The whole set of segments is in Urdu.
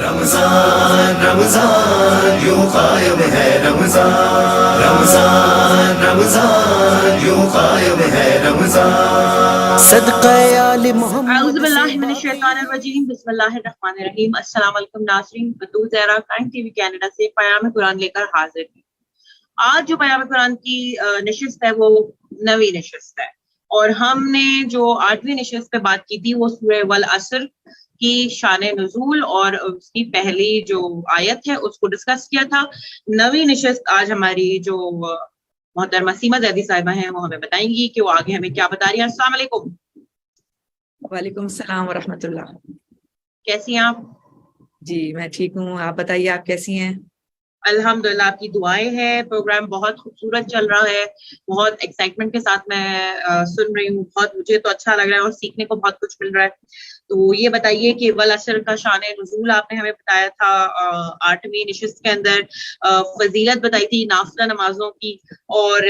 رمضان رمضان یوں قائم ہے رمضان، رمضان رمضان یوں قائم ہے رمضان، صدقہ آل محمد۔ اعوذ باللہ من الشیطان الرجیم، بسم اللہ الرحمن الرحیم۔ السلام علیکم ناظرین، بطور Zahra crime T V Canada سے پیام قرآن لے کر حاضر ہیں۔ آج جو پیام قرآن کی نشست ہے وہ نویں نشست ہے، اور ہم نے جو 8ویں نشست پہ بات کی تھی وہ سورہ والعصر کی شان نزول اور اس کی پہلی جو آیت ہے اس کو ڈسکس کیا تھا۔ نویں نشست آج ہماری جو محترمہ سیما زیدی صاحبہ ہیں وہ ہمیں بتائیں گی کہ وہ آگے ہمیں کیا بتا رہی ہیں۔ السلام علیکم۔ وعلیکم السلام ورحمۃ اللہ۔ کیسی ہیں آپ؟ جی میں ٹھیک ہوں، آپ بتائیے آپ کیسی ہیں؟ الحمدللہ، آپ کی دعائیں ہیں۔ پروگرام بہت خوبصورت چل رہا ہے، بہت ایکسائٹمنٹ کے ساتھ میں سن رہی ہوں، بہت مجھے تو اچھا لگ رہا ہے اور سیکھنے کو بہت کچھ مل رہا ہے۔ تو یہ بتائیے کہ والعصر کا شان نزول آپ نے ہمیں بتایا تھا 8ویں نشست کے اندر، فضیلت بتائی تھی نافلہ نمازوں کی، اور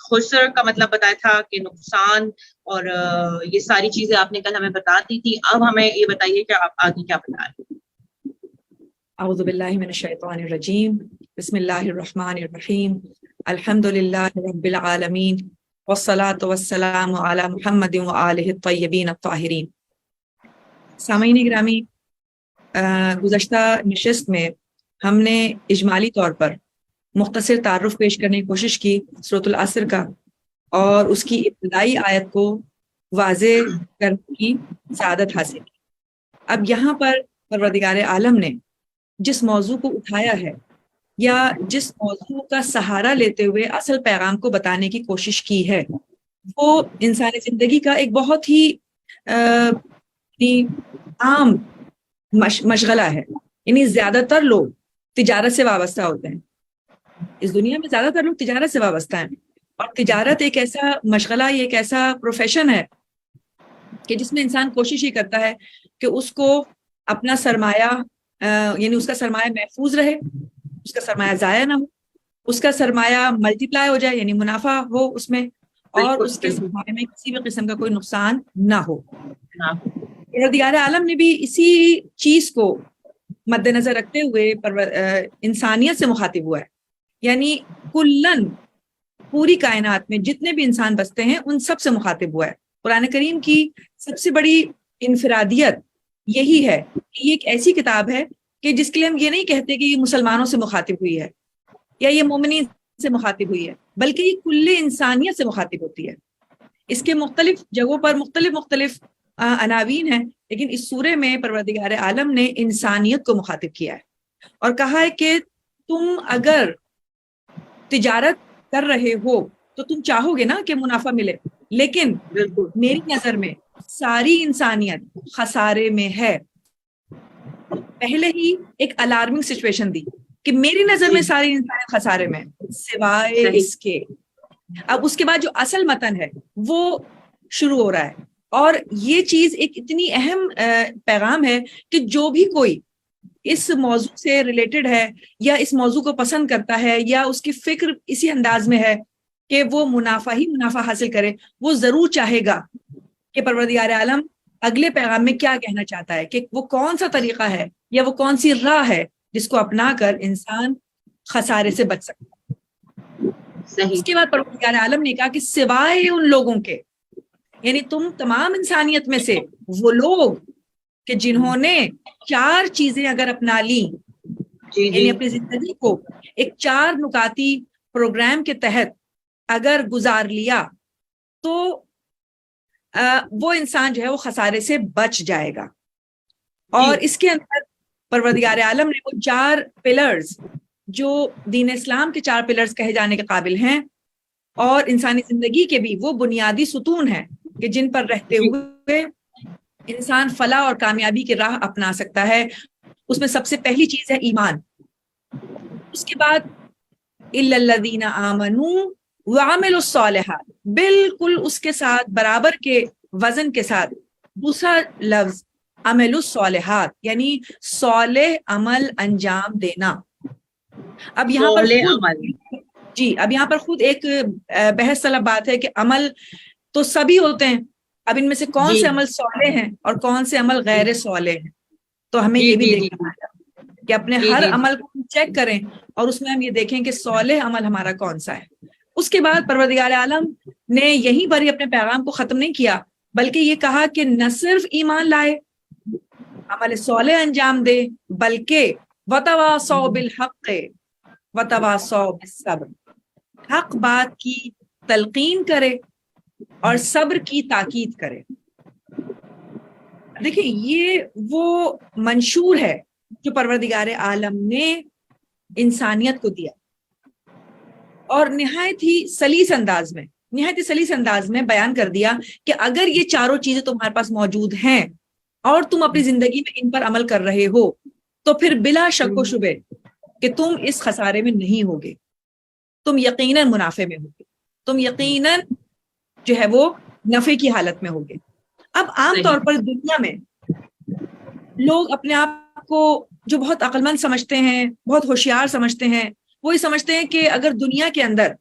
خسر کا مطلب بتایا تھا کہ نقصان، اور یہ ساری چیزیں آپ نے کل ہمیں بتا دی تھی۔ اب ہمیں یہ بتائیے کہ آپ آگے کیا بتا رہے ہیں۔ اعوذ باللہ من الشیطان الرجیم، بسم اللہ الرحمن الرحیم، الحمد للہ رب العالمین، والصلاة والسلام علی محمد وآلہ الطیبین الطاہرین۔ سامعین گرامی، گزشتہ نشست میں ہم نے اجمالی طور پر مختصر تعارف پیش کرنے کی کوشش کی سورۃ العصر کا، اور اس کی ابتدائی آیت کو واضح کرنے کی سعادت حاصل کی۔ اب یہاں پر پروردگار عالم نے جس موضوع کو اٹھایا ہے، یا جس موضوع کا سہارا لیتے ہوئے اصل پیغام کو بتانے کی کوشش کی ہے، وہ انسانی زندگی کا ایک بہت ہی عام مشغلہ ہے۔ یعنی زیادہ تر لوگ تجارت سے وابستہ ہوتے ہیں، اس دنیا میں زیادہ تر لوگ تجارت سے وابستہ ہیں، اور تجارت ایک ایسا مشغلہ، یہ ایک ایسا پروفیشن ہے کہ جس میں انسان کوشش ہی کرتا ہے کہ اس کو اپنا سرمایہ، یعنی اس کا سرمایہ محفوظ رہے، اس کا سرمایہ ضائع نہ ہو، اس کا سرمایہ ملٹی پلائی ہو جائے، یعنی منافع ہو اس میں، اور اس کے سرمایہ میں کسی بھی قسم کا کوئی نقصان نہ ہو۔ پروردگار عالم نے بھی اسی چیز کو مد نظر رکھتے ہوئے انسانیت سے مخاطب ہوا ہے، یعنی کلن پوری کائنات میں جتنے بھی انسان بستے ہیں ان سب سے مخاطب ہوا ہے۔ قرآن کریم کی سب سے بڑی انفرادیت یہی ہے کہ یہ ایک ایسی کتاب ہے کہ جس کے لیے ہم یہ نہیں کہتے کہ یہ مسلمانوں سے مخاطب ہوئی ہے یا یہ مومنین سے مخاطب ہوئی ہے، بلکہ یہ کل انسانیت سے مخاطب ہوتی ہے۔ اس کے مختلف جگہوں پر مختلف عناوین ہیں، لیکن اس سورے میں پروردگار عالم نے انسانیت کو مخاطب کیا ہے اور کہا ہے کہ تم اگر تجارت کر رہے ہو تو تم چاہو گے نا کہ منافع ملے، لیکن میری نظر میں ساری انسانیت خسارے میں ہے۔ پہلے ہی ایک الارمنگ سچویشن دی کہ میری نظر میں ساری انسانیت خسارے میں سوائے اس کے۔ اب اس کے بعد جو اصل متن ہے وہ شروع ہو رہا ہے، اور یہ چیز ایک اتنی اہم پیغام ہے کہ جو بھی کوئی اس موضوع سے ریلیٹڈ ہے یا اس موضوع کو پسند کرتا ہے یا اس کی فکر اسی انداز میں ہے کہ وہ منافع ہی منافع حاصل کرے، وہ ضرور چاہے گا کہ پروردگار عالم اگلے پیغام میں کیا کہنا چاہتا ہے، کہ وہ کون سا طریقہ ہے یا وہ کون سی راہ ہے جس کو اپنا کر انسان خسارے سے بچ سکتا ہے۔ اس کے بعد پروردگار عالم نے کہا کہ سوائے ان لوگوں کے، یعنی تم تمام انسانیت میں سے وہ لوگ کہ جنہوں نے 4 چیزیں اگر اپنا لیں، یعنی اپنی زندگی کو ایک 4 نکاتی پروگرام کے تحت اگر گزار لیا تو وہ انسان جو ہے وہ خسارے سے بچ جائے گا۔ اور اس کے اندر پروردگار عالم نے وہ 4 پلرز جو دین اسلام کے 4 پلرز کہے جانے کے قابل ہیں، اور انسانی زندگی کے بھی وہ بنیادی ستون ہیں کہ جن پر رہتے ہوئے انسان فلاح اور کامیابی کی راہ اپنا سکتا ہے۔ اس میں سب سے پہلی چیز ہے ایمان، اس کے بعد الا الذین آمنوا وعملوا الصالحات، بالکل اس کے ساتھ برابر کے وزن کے ساتھ دوسرا لفظ عملوا الصالحات، یعنی صالح عمل انجام دینا۔ اب یہاں پر خود ایک بحث طلب بات ہے کہ عمل تو سبھی ہوتے ہیں، اب ان میں سے کون سے عمل صالح ہیں اور کون سے عمل غیر صالح ہیں۔ تو ہمیں جی یہ بھی جی جی دیکھنا ہے کہ اپنے جی ہر جی عمل کو چیک کریں اور اس میں ہم یہ دیکھیں کہ صالح عمل ہمارا کون سا ہے. اس کے بعد پروردگار عالم نے یہیں پر ہی اپنے پیغام کو ختم نہیں کیا بلکہ یہ کہا کہ نہ صرف ایمان لائے عمل صالح انجام دے بلکہ وتواصوا بالحق وتواصوا بالصبر، حق بات کی تلقین کرے اور صبر کی تاکید کرے. دیکھیں یہ وہ منشور ہے جو پروردگار عالم نے انسانیت کو دیا اور نہایت ہی سلیس انداز میں بیان کر دیا کہ اگر یہ چاروں چیزیں تمہارے پاس موجود ہیں اور تم اپنی زندگی میں ان پر عمل کر رہے ہو تو پھر بلا شک و شبے کہ تم اس خسارے میں نہیں ہوگے، تم یقیناً منافع میں ہوگے، تم یقیناً جو ہے وہ نفع کی حالت میں ہوگے. اب عام طور پر دنیا میں لوگ اپنے آپ کو جو بہت عقل مند سمجھتے ہیں، بہت ہوشیار سمجھتے ہیں، وہ یہ سمجھتے ہیں کہ اگر دنیا کے اندر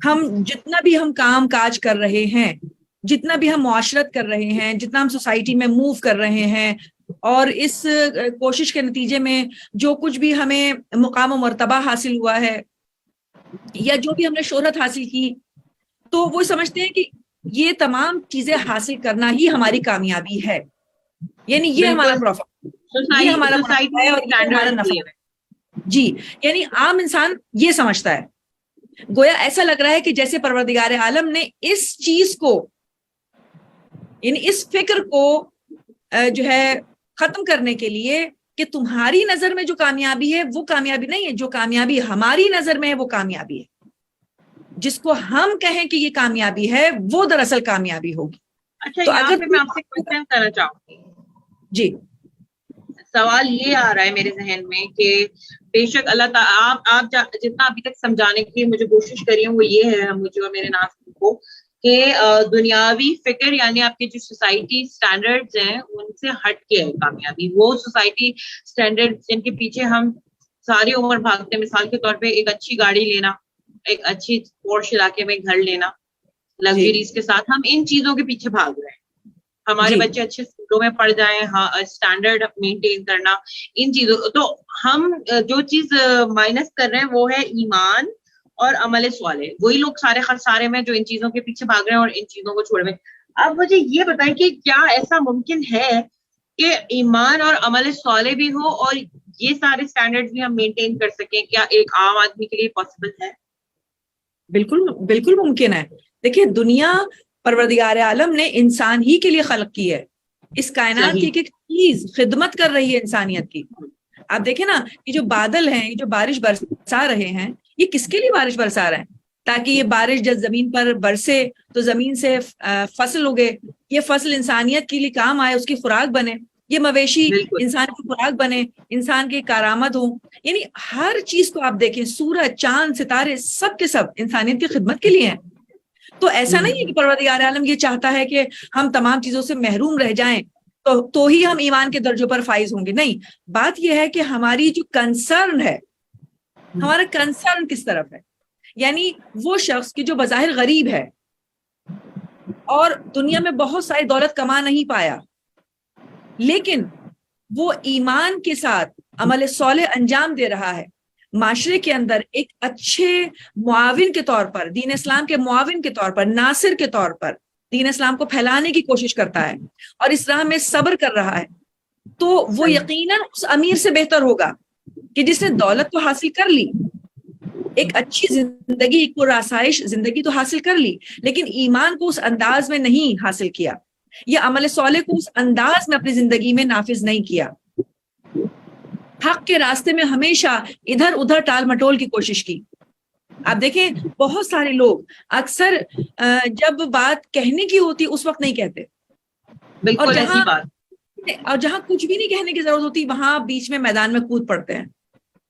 ہم جتنا بھی ہم کام کاج کر رہے ہیں، جتنا بھی ہم معاشرت کر رہے ہیں، جتنا ہم سوسائٹی میں موو کر رہے ہیں اور اس کوشش کے نتیجے میں جو کچھ بھی ہمیں مقام و مرتبہ حاصل ہوا ہے یا جو بھی ہم نے شہرت حاصل کی، تو وہ سمجھتے ہیں کہ یہ تمام چیزیں حاصل کرنا ہی ہماری کامیابی ہے، یعنی یہ ہمارا پروفٹ، یہ ہمارا منافع ہے اور یہ ہمارا نفع ہے. جی یعنی عام انسان یہ سمجھتا ہے، گویا ایسا لگ رہا ہے کہ جیسے پروردگار عالم نے اس چیز کو، یعنی اس فکر کو جو ہے ختم کرنے کے لیے کہ تمہاری نظر میں جو کامیابی ہے وہ کامیابی نہیں ہے، جو کامیابی ہماری نظر میں ہے وہ کامیابی ہے، جس کو ہم کہیں کہ یہ کامیابی ہے وہ دراصل کامیابی ہوگی. اچھا تو یہاں اگر پہ میں آپ سے کوشچن کرنا چاہوں گی. جی سوال یہ آ رہا ہے میرے ذہن میں کہ بے شک اللہ تعالیٰ آپ جتنا ابھی تک سمجھانے کی مجھے کوشش کری ہوں وہ یہ ہے مجھے اور میرے ناظرین کو کہ دنیاوی فکر یعنی آپ کے جو سوسائٹی سٹینڈرڈز ہیں ان سے ہٹ کے ہے کامیابی. وہ سوسائٹی سٹینڈرڈ جن کے پیچھے ہم ساری عمر بھاگتے ہیں، مثال کے طور پہ ایک اچھی گاڑی لینا، ایک اچھی پورش علاقے میں گھر لینا لگژریز کے ساتھ، ہم ان چیزوں کے پیچھے بھاگ رہے ہیں. ہمارے بچے اچھے اسکولوں میں پڑھ جائیں، ہاں اسٹینڈرڈ مینٹین کرنا، ان چیزوں. تو ہم جو چیز مائنس کر رہے ہیں وہ ہے ایمان اور عمل صالح. وہی لوگ سارے میں جو ان چیزوں کے پیچھے بھاگ رہے ہیں اور ان چیزوں کو چھوڑ رہے ہیں. اب مجھے یہ بتائیں کہ کیا ایسا ممکن ہے کہ ایمان اور عمل صالح بھی ہو اور یہ سارے اسٹینڈرڈ بھی ہم مینٹین کر سکیں؟ کیا ایک عام آدمی کے لیے پاسبل ہے؟ بالکل بالکل ممکن ہے. دیکھیے دنیا پروردگار عالم نے انسان ہی کے لیے خلق کی ہے، اس کائنات کی ایک چیز خدمت کر رہی ہے انسانیت کی. آپ دیکھیں نا یہ جو بادل ہیں، یہ جو بارش برسا رہے ہیں، یہ کس کے لیے بارش برسا رہے ہیں؟ تاکہ یہ بارش جب زمین پر برسے تو زمین سے فصل اگے، یہ فصل انسانیت کے لیے کام آئے، اس کی خوراک بنے، یہ مویشی انسان کی خوراک بنے، انسان کی کارآمد ہوں. یعنی ہر چیز کو آپ دیکھیں، سورج، چاند، ستارے سب کے سب انسانیت کی خدمت کے لیے ہیں. تو ایسا نہیں ہے کہ پروردگار عالم یہ چاہتا ہے کہ ہم تمام چیزوں سے محروم رہ جائیں تو ہی ہم ایمان کے درجوں پر فائز ہوں گے. نہیں، بات یہ ہے کہ ہماری جو کنسرن ہے، ہمارا کنسرن کس طرف ہے. یعنی وہ شخص کی جو بظاہر غریب ہے اور دنیا میں بہت ساری دولت کما نہیں پایا، لیکن وہ ایمان کے ساتھ عمل صالح انجام دے رہا ہے، معاشرے کے اندر ایک اچھے معاون کے طور پر، دین اسلام کے معاون کے طور پر، ناصر کے طور پر دین اسلام کو پھیلانے کی کوشش کرتا ہے اور اس راہ میں صبر کر رہا ہے، تو وہ یقیناً اس امیر سے بہتر ہوگا کہ جس نے دولت تو حاصل کر لی، ایک اچھی زندگی، ایک پرآسائش زندگی تو حاصل کر لی، لیکن ایمان کو اس انداز میں نہیں حاصل کیا یا عمل صالح کو اس انداز میں اپنی زندگی میں نافذ نہیں کیا. حق کے راستے میں ہمیشہ ادھر ادھر ٹال مٹول کی کوشش کی. آپ دیکھیں بہت سارے لوگ اکثر جب بات کہنے کی ہوتی اس وقت نہیں کہتے، بالکل ایسی بات، اور جہاں کچھ بھی نہیں کہنے کی ضرورت ہوتی وہاں بیچ میں میدان میں کود پڑتے ہیں.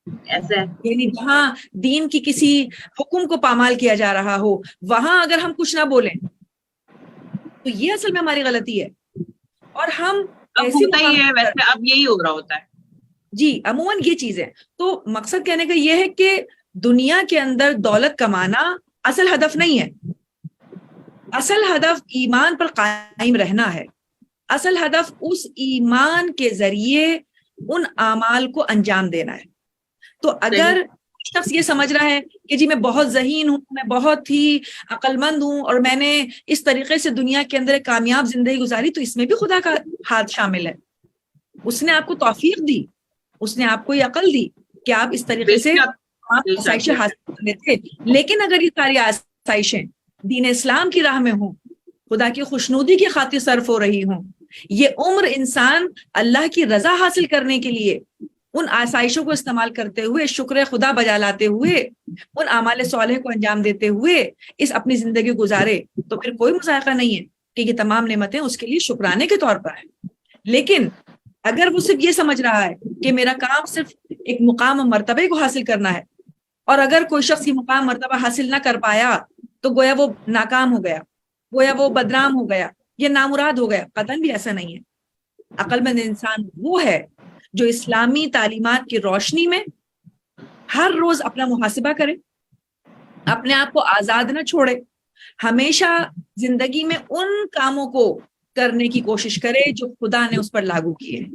ایسا ہے یعنی جہاں دین کی کسی حکم کو پامال کیا جا رہا ہو وہاں اگر ہم کچھ نہ بولیں تو یہ اصل میں ہماری غلطی ہے. اور ہم اب ہوتا ہی ہے، ویسے اب یہی ہو رہا ہوتا ہے. جی عموماً یہ چیزیں. تو مقصد کہنے کا یہ ہے کہ دنیا کے اندر دولت کمانا اصل ہدف نہیں ہے. اصل ہدف ایمان پر قائم رہنا ہے. اصل ہدف اس ایمان کے ذریعے ان اعمال کو انجام دینا ہے. تو اگر شخص یہ سمجھ رہا ہے کہ جی میں بہت ذہین ہوں, میں بہت ہی عقل مند ہوں اور میں نے اس طریقے سے دنیا کے اندر ایک کامیاب زندگی گزاری, تو اس میں بھی خدا کا ہاتھ شامل ہے. اس نے آپ کو توفیق دی, اس نے آپ کو یہ عقل دی کہ آپ اس طریقے سے آسائشیں حاصل کر لیتے. لیکن اگر یہ ساری آسائشیں دین اسلام کی راہ میں ہوں, خدا کی خوشنودی کی خاطر صرف ہو رہی ہوں, یہ عمر انسان اللہ کی رضا حاصل کرنے کے لیے ان آسائشوں کو استعمال کرتے ہوئے, شکر خدا بجا لاتے ہوئے, ان اعمال صالح کو انجام دیتے ہوئے اس اپنی زندگی گزارے, تو پھر کوئی مذائقہ نہیں ہے کہ یہ تمام نعمتیں اس کے لیے شکرانے کے طور پر ہیں. لیکن اگر وہ صرف یہ سمجھ رہا ہے کہ میرا کام صرف ایک مقام و مرتبے کو حاصل کرنا ہے, اور اگر کوئی شخص یہ مقام مرتبہ حاصل نہ کر پایا تو گویا وہ ناکام ہو گیا, گویا وہ بدنام ہو گیا, یہ نامراد ہو گیا. قطعاً بھی ایسا نہیں ہے. عقل مند انسان وہ ہے جو اسلامی تعلیمات کی روشنی میں ہر روز اپنا محاسبہ کرے, اپنے آپ کو آزاد نہ چھوڑے, ہمیشہ زندگی میں ان کاموں کو کرنے کی کوشش کرے جو خدا نے اس پر لاگو کیے ہیں,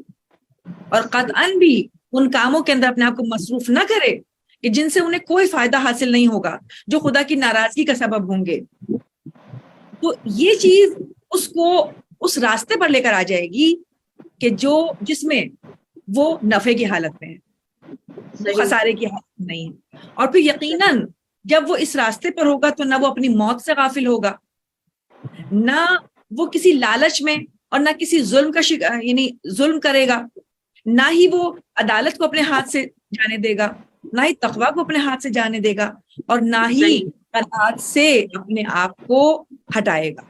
اور قطعاً بھی ان کاموں کے اندر اپنے آپ کو مصروف نہ کرے کہ جن سے انہیں کوئی فائدہ حاصل نہیں ہوگا, جو خدا کی ناراضگی کا سبب ہوں گے. تو یہ چیز اس کو اس راستے پر لے کر آ جائے گی کہ جس میں وہ نفع کی حالت میں ہے, وہ خسارے کی حالت میں نہیں ہے. اور پھر یقیناً جب وہ اس راستے پر ہوگا تو نہ وہ اپنی موت سے غافل ہوگا, نہ وہ کسی لالچ میں اور نہ کسی ظلم کا یعنی ظلم کرے گا, نہ ہی وہ عدالت کو اپنے ہاتھ سے جانے دے گا, نہ ہی تقویٰ کو اپنے ہاتھ سے جانے دے گا, اور نہ ہی قناعت سے اپنے آپ کو ہٹائے گا.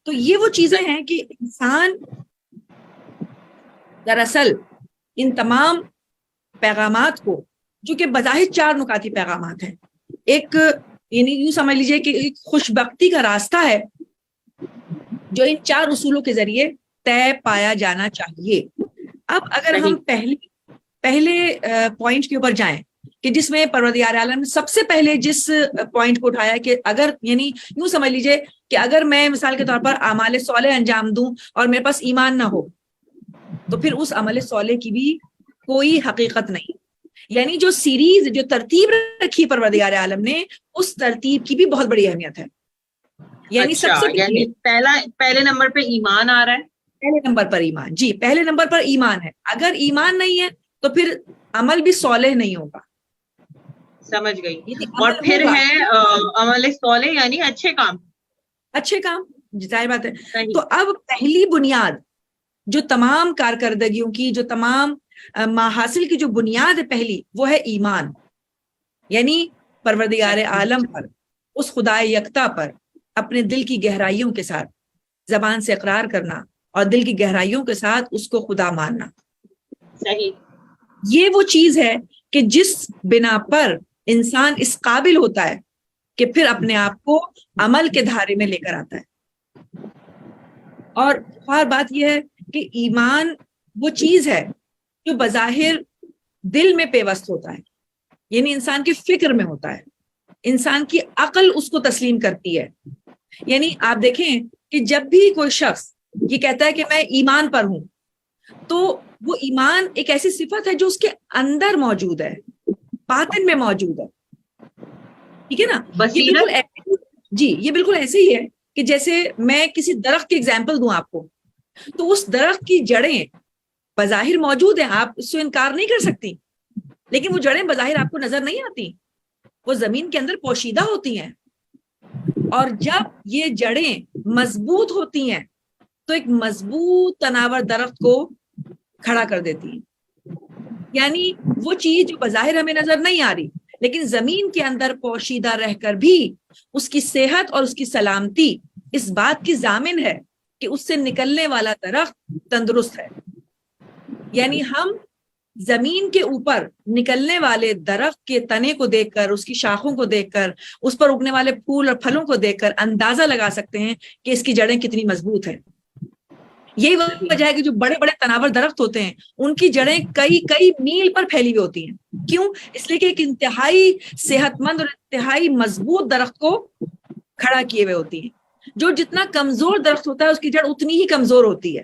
تو یہ وہ چیزیں ہیں کہ انسان دراصل ان تمام پیغامات کو, جو کہ بظاہر 4 نکاتی پیغامات ہیں, ایک یعنی یوں سمجھ لیجئے کہ ایک خوش بختی کا راستہ ہے جو ان 4 اصولوں کے ذریعے طے پایا جانا چاہیے. اب اگر ہم پہلے پوائنٹ کے اوپر جائیں کہ جس میں پروردگار عالم نے سب سے پہلے جس پوائنٹ کو اٹھایا کہ اگر یعنی یوں سمجھ لیجئے کہ اگر میں مثال کے طور پر اعمال صالح انجام دوں اور میرے پاس ایمان نہ ہو تو پھر اس عمل صالح کی بھی کوئی حقیقت نہیں. یعنی جو سیریز, جو ترتیب رکھی پروردگار عالم نے, اس ترتیب کی بھی بہت بڑی اہمیت ہے. یعنی سب سے پہلے نمبر پہ ایمان آ رہا ہے, پہلے نمبر پر ایمان, جی پہلے نمبر پر ایمان ہے. اگر ایمان نہیں ہے تو پھر عمل بھی صالح نہیں ہوگا. سمجھ گئی. اور پھر ہے عمل صالح یعنی اچھے کام, اچھے کام, ظاہر بات ہے. تو اب پہلی بنیاد جو تمام کارکردگیوں کی, جو تمام محاصل کی جو بنیاد ہے پہلی, وہ ہے ایمان. یعنی پروردگار عالم پر, اس خدا یکتا پر اپنے دل کی گہرائیوں کے ساتھ زبان سے اقرار کرنا اور دل کی گہرائیوں کے ساتھ اس کو خدا ماننا. صحیح. یہ وہ چیز ہے کہ جس بنا پر انسان اس قابل ہوتا ہے کہ پھر اپنے آپ کو عمل کے دھارے میں لے کر آتا ہے. اور بات یہ ہے کہ ایمان وہ چیز ہے جو بظاہر دل میں پیوست ہوتا ہے, یعنی انسان کی فکر میں ہوتا ہے, انسان کی عقل اس کو تسلیم کرتی ہے. یعنی آپ دیکھیں کہ جب بھی کوئی شخص یہ کہتا ہے کہ میں ایمان پر ہوں, تو وہ ایمان ایک ایسی صفت ہے جو اس کے اندر موجود ہے, باطن میں موجود ہے. ٹھیک ہے نا. یہ بالکل ایسے ہی ہے کہ جیسے میں کسی درخت کی ایگزامپل دوں آپ کو, تو اس درخت کی جڑیں بظاہر موجود ہیں, آپ اس سے انکار نہیں کر سکتی, لیکن وہ جڑیں بظاہر آپ کو نظر نہیں آتی, وہ زمین کے اندر پوشیدہ ہوتی ہیں. اور جب یہ جڑیں مضبوط ہوتی ہیں تو ایک مضبوط تناور درخت کو کھڑا کر دیتی ہیں. یعنی وہ چیز جو بظاہر ہمیں نظر نہیں آ رہی, لیکن زمین کے اندر پوشیدہ رہ کر بھی اس کی صحت اور اس کی سلامتی اس بات کی ضامن ہے کہ اس سے نکلنے والا درخت تندرست ہے. یعنی ہم زمین کے اوپر نکلنے والے درخت کے تنے کو دیکھ کر, اس کی شاخوں کو دیکھ کر, اس پر اگنے والے پھول اور پھلوں کو دیکھ کر اندازہ لگا سکتے ہیں کہ اس کی جڑیں کتنی مضبوط ہیں. یہی وجہ ہے کہ جو بڑے بڑے تناور درخت ہوتے ہیں ان کی جڑیں کئی میل پر پھیلی ہوئی ہوتی ہیں. کیوں؟ اس لیے کہ ایک انتہائی صحت مند اور انتہائی مضبوط درخت کو کھڑا کیے ہوئے ہوتی ہیں. جو جتنا کمزور درخت ہوتا ہے اس کی جڑ اتنی ہی کمزور ہوتی ہے,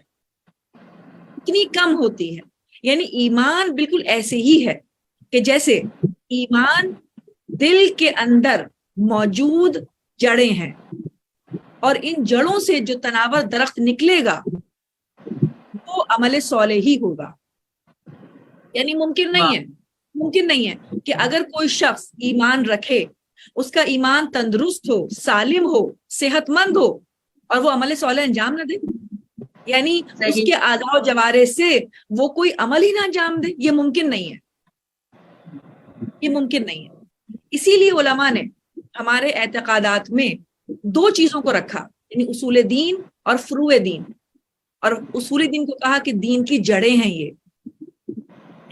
اتنی کم ہوتی ہے. یعنی ایمان بالکل ایسے ہی ہے کہ جیسے ایمان دل کے اندر موجود جڑیں ہیں، اور ان جڑوں سے جو تناور درخت نکلے گا وہ عمل صالح ہی ہوگا. یعنی ممکن نہیں ہے کہ اگر کوئی شخص ایمان رکھے، اس کا ایمان تندرست ہو، سالم ہو، صحت مند ہو، اور وہ عمل صالح انجام نہ دے. یعنی اس کے اعضاء و جوارح سے وہ کوئی عمل ہی نہ انجام دے. یہ ممکن نہیں ہے. اسی لیے علماء نے ہمارے اعتقادات میں دو چیزوں کو رکھا، یعنی اصول دین اور فروع دین. اور اصول دین کو کہا کہ دین کی جڑیں ہیں، یہ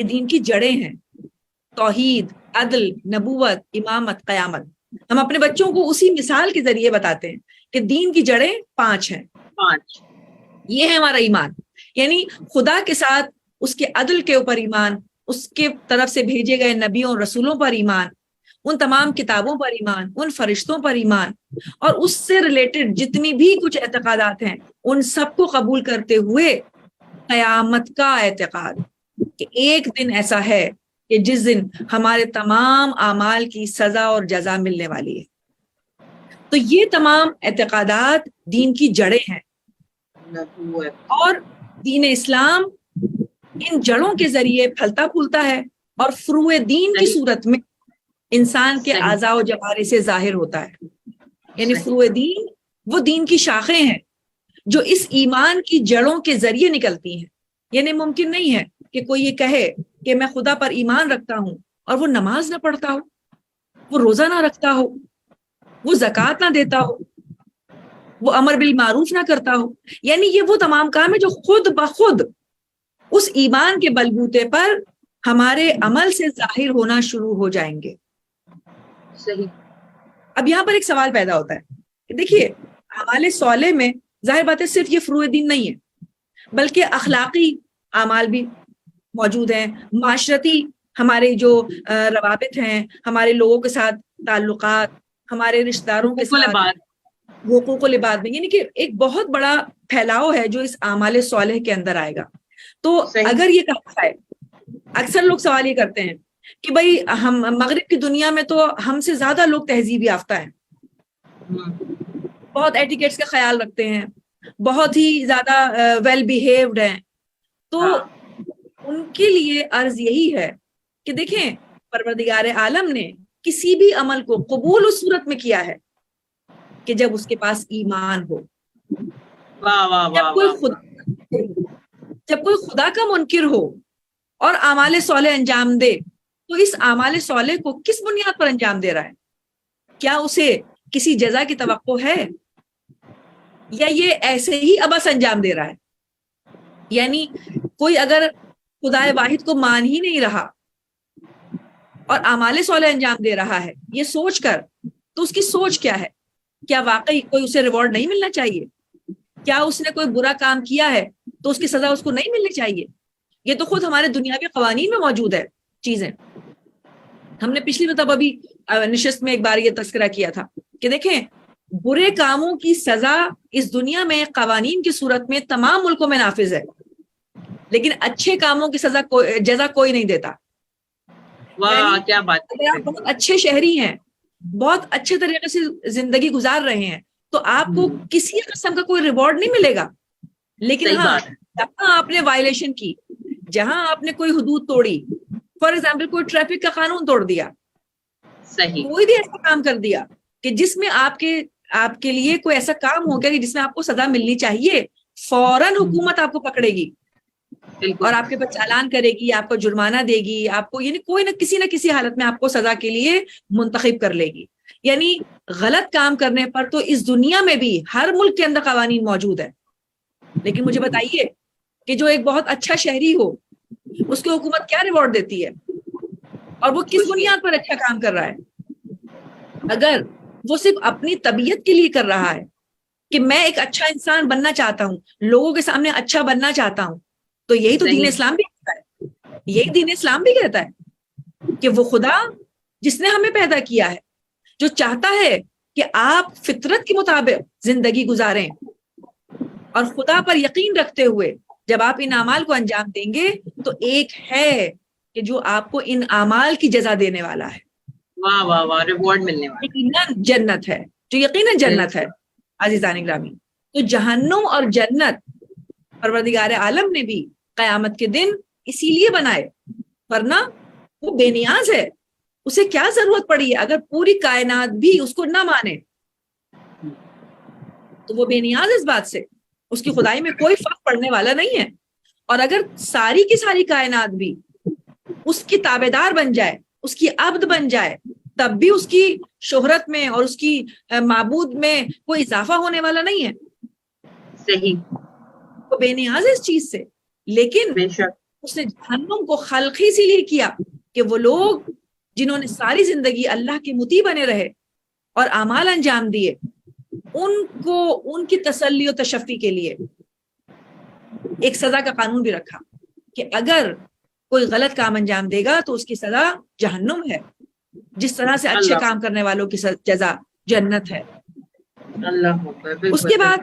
دین کی جڑیں ہیں، توحید، عدل، نبوت، امامت، قیامت. ہم اپنے بچوں کو اسی مثال کے ذریعے بتاتے ہیں کہ دین کی جڑیں 5 ہیں. 5 یہ ہے ہمارا ایمان. یعنی خدا کے ساتھ اس کے عدل کے اوپر ایمان، اس کے طرف سے بھیجے گئے نبیوں اور رسولوں پر ایمان، ان تمام کتابوں پر ایمان، ان فرشتوں پر ایمان، اور اس سے ریلیٹڈ جتنی بھی کچھ اعتقادات ہیں ان سب کو قبول کرتے ہوئے قیامت کا اعتقاد کہ ایک دن ایسا ہے کہ جس دن ہمارے تمام اعمال کی سزا اور جزا ملنے والی ہے. تو یہ تمام اعتقادات دین کی جڑیں ہیں، اور دین اسلام ان جڑوں کے ذریعے پھلتا پھولتا ہے اور فروع دین کی صورت میں انسان کے اعضاء و جوارح سے ظاہر ہوتا ہے. یعنی فروع دین وہ دین کی شاخیں ہیں جو اس ایمان کی جڑوں کے ذریعے نکلتی ہیں. یعنی ممکن نہیں ہے کہ کوئی یہ کہے کہ میں خدا پر ایمان رکھتا ہوں اور وہ نماز نہ پڑھتا ہو، وہ روزہ نہ رکھتا ہو، وہ زکوٰۃ نہ دیتا ہو، وہ امر بالمعروف نہ کرتا ہو. یعنی یہ وہ تمام کام ہے جو خود بخود اس ایمان کے بلبوتے پر ہمارے عمل سے ظاہر ہونا شروع ہو جائیں گے. صحیح. اب یہاں پر ایک سوال پیدا ہوتا ہے کہ دیکھیے اعمال صالح میں ظاہر بات ہے صرف یہ فروع دین نہیں ہے، بلکہ اخلاقی اعمال بھی موجود ہیں، معاشرتی ہمارے جو روابط ہیں، ہمارے لوگوں کے ساتھ تعلقات، ہمارے رشتہ داروں کے ساتھ حقوق و لباد میں، یعنی کہ ایک بہت بڑا پھیلاؤ ہے جو اس اعمال صالح کے اندر آئے گا. تو اگر یہ کہا ہے، اکثر لوگ سوال یہ کرتے ہیں کہ بھائی ہم مغرب کی دنیا میں تو ہم سے زیادہ لوگ تہذیب یافتہ ہیں، بہت ایٹیکیٹس کا خیال رکھتے ہیں، بہت ہی زیادہ ویل بیہیوڈ ہیں. تو ان کے لیے عرض یہی ہے کہ دیکھیں پروردگار عالم نے کسی بھی عمل کو قبول اس صورت میں کیا ہے کہ جب اس کے پاس ایمان ہو. جب کوئی خدا کا منکر ہو اور اعمال صالح انجام دے تو اس اعمال صالح کو کس بنیاد پر انجام دے رہا ہے؟ کیا اسے کسی جزا کی توقع ہے یا یہ ایسے ہی ابس انجام دے رہا ہے؟ یعنی کوئی اگر خدا واحد کو مان ہی نہیں رہا اور اعمال صالح انجام دے رہا ہے یہ سوچ کر، تو اس کی سوچ کیا ہے؟ کیا واقعی کوئی اسے ریوارڈ نہیں ملنا چاہیے؟ کیا اس نے کوئی برا کام کیا ہے تو اس کی سزا اس کو نہیں ملنی چاہیے؟ یہ تو خود ہمارے دنیاوی قوانین میں موجود ہے چیزیں. ہم نے پچھلی مرتبہ ابھی نشست میں ایک بار یہ تذکرہ کیا تھا کہ دیکھیں برے کاموں کی سزا اس دنیا میں قوانین کی صورت میں تمام ملکوں میں نافذ ہے، لیکن اچھے کاموں کی جزا کوئی نہیں دیتا. کیا بات. اگر آپ بہت اچھے شہری ہیں، بہت اچھے طریقے سے زندگی گزار رہے ہیں، تو آپ کو کسی قسم کا کوئی ریوارڈ نہیں ملے گا. لیکن ہاں جہاں آپ نے وائلیشن کی، جہاں آپ نے کوئی حدود توڑی، فار ایگزامپل کوئی ٹریفک کا قانون توڑ دیا، صحیح، کوئی بھی ایسا کام کر دیا کہ جس میں آپ کے لیے کوئی ایسا کام ہو گیا کہ جس میں آپ کو سزا ملنی چاہیے، فوراً حکومت آپ کو پکڑے گی اور آپ کے پاس چالان کرے گی، آپ کو جرمانہ دے گی، آپ کو یعنی کوئی نہ کسی حالت میں آپ کو سزا کے لیے منتخب کر لے گی. یعنی غلط کام کرنے پر تو اس دنیا میں بھی ہر ملک کے اندر قوانین موجود ہے. لیکن مجھے بتائیے کہ جو ایک بہت اچھا شہری ہو اس کو حکومت کیا ریوارڈ دیتی ہے اور وہ کس بنیاد پر اچھا کام کر رہا ہے؟ اگر وہ صرف اپنی طبیعت کے لیے کر رہا ہے کہ میں ایک اچھا انسان بننا چاہتا ہوں، لوگوں کے سامنے اچھا بننا چاہتا ہوں، تو یہی تو دین اسلام بھی کہتا ہے. یہی دین اسلام بھی کہتا ہے کہ وہ خدا جس نے ہمیں پیدا کیا ہے، جو چاہتا ہے کہ آپ فطرت کے مطابق زندگی گزاریں اور خدا پر یقین رکھتے ہوئے جب آپ ان اعمال کو انجام دیں گے تو ایک ہے کہ جو آپ کو ان اعمال کی جزا دینے والا ہے، واہ واہ واہ، ریوارڈ ملنے والا. یقیناً جنت ہے، جو یقیناً جنت ہے. عزیزان گرامی، تو جہنم اور جنت پروردگار عالم نے بھی قیامت کے دن اسی لیے بنائے، ورنہ وہ بے نیاز ہے. اسے کیا ضرورت پڑی ہے؟ اگر پوری کائنات بھی اس کو نہ مانے تو وہ بے نیاز اس بات سے، اس کی خدائی میں کوئی فرق پڑنے والا نہیں ہے. اور اگر ساری کی ساری کائنات بھی اس کی تابعدار بن جائے، اس کی عبد بن جائے، تب بھی اس کی شہرت میں اور اس کی معبود میں کوئی اضافہ ہونے والا نہیں ہے. صحیح، وہ بے نیاز ہے اس چیز سے. لیکن بے شک. اس نے جہنم کو خلق ہی اسی لیے کیا کہ وہ لوگ جنہوں نے ساری زندگی اللہ کے مطیع بنے رہے اور اعمال انجام دیے، ان کو ان کی تسلی و تشفی کے لیے ایک سزا کا قانون بھی رکھا کہ اگر کوئی غلط کام انجام دے گا تو اس کی سزا جہنم ہے، جس طرح سے اچھے کام کرنے والوں کی جزا جنت ہے. اللہ اکبر. اس کے بعد